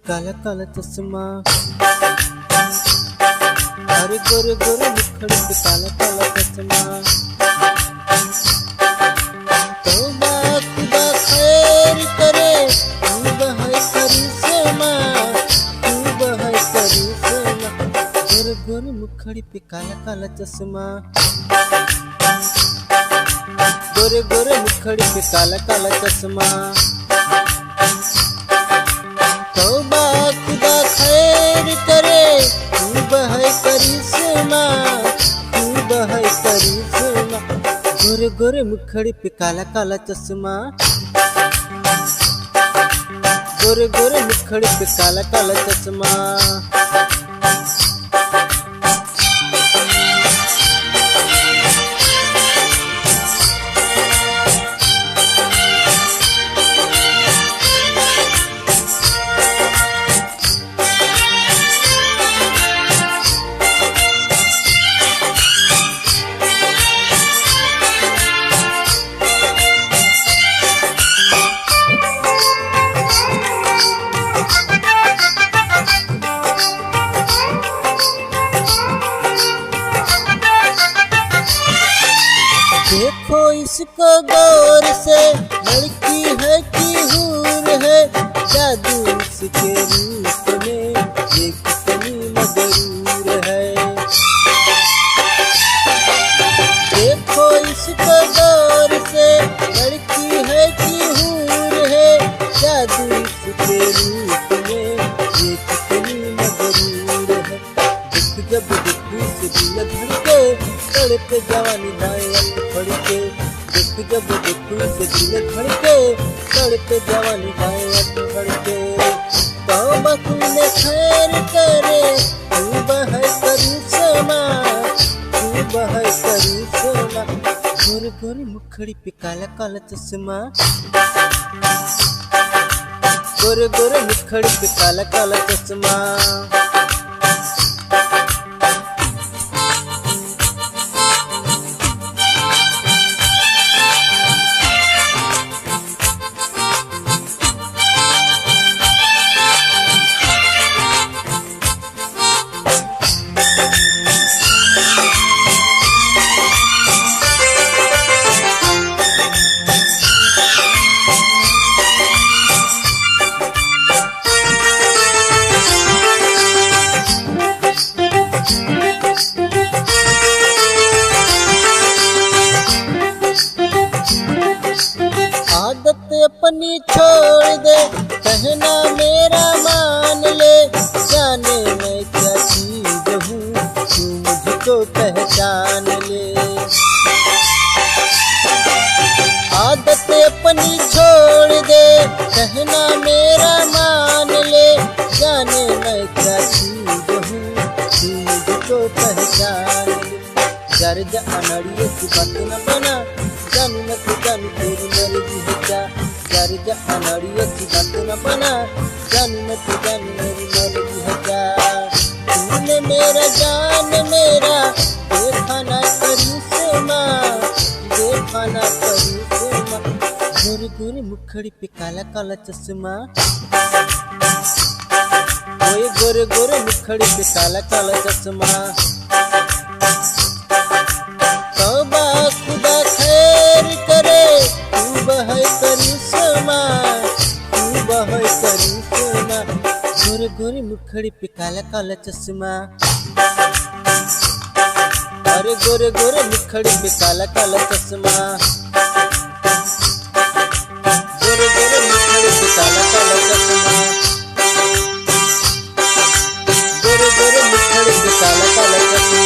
काला काला चश्मा, अरे गोरे गोरे मुखड़े पे काला काला चश्मा। तौबा खुदा खैर करे, तौबा है करिश्मा, तौबा है करिश्मा। गोरे गोरे मुखड़े पे काला काला चश्मा, गोरे गोरे मुखड़े पे काला काला चश्मा। तौबा खुदा खैर करे, तौबा है करिश्मा, तौबा है करिश्मा। गोरे गोरे मुखड़े पे काला काला चश्मा, गोरे गोरे मुखड़े पे काला काला चश्मा। देखो इसको गौर से, लड़की है कि हूर है, जादू इसके रूप में ये कितनी मगरूर है। देखो इसको गौर से, लड़की है कि हूर है, जादू इसके रूप में ये कितनी मगरूर है। देख जब देखू से दिल धड़के, तड़पे जवानी दाएं फड़के। देख जब देखू से दिल धड़के, तड़पे जवानी दाएं फड़के। तौबा तूने खैर करे, तौबा है करिश्मा, तौबा है करिश्मा। गोरे गोरे मुखड़ी पे काला काला चश्मा, गोरे गोरे मुखड़ी पे काला काला चश्मा। आदत अपनी छोड़ दे, कहना मेरा मान ले, जाने मैं क्या चीज हूँ, तू मुझको पहचान ले। आदत अपनी छोड़ दे, कहना मेरा मान ले, जाने मैं क्या चीज हूँ, तू मुझको पहचान ले। गर्ज अनड़िए की बात न बना, जानू न तो जानू तेरी मर्जी है क्या। गर्ज अनड़िए की बात न बना, जानू न तो जानू मेरी मर्जी है क्या। तूने मेरा जान मेरा देखा ना करिश्मा, देखा ना करिश्मा। गोरे गोरे मुखड़ी पे काला काला चश्मा, ओए गोरे गोरे मुखड़ी पे काला काला चश्मा। तौबा खुदा खैर करे, तौबा है करिश्मा, तौबा है करिश्मा। गोरे गोरे मुखड़ी पे काला काला चश्मा, अरे गोरे गोरे मुखड़ी पे काला काला चश्मा। गोरे गोरे मुखड़ी पे काला काला चश्मा, गोरे गोरे मुखड़ी पे काला काला चश्मा।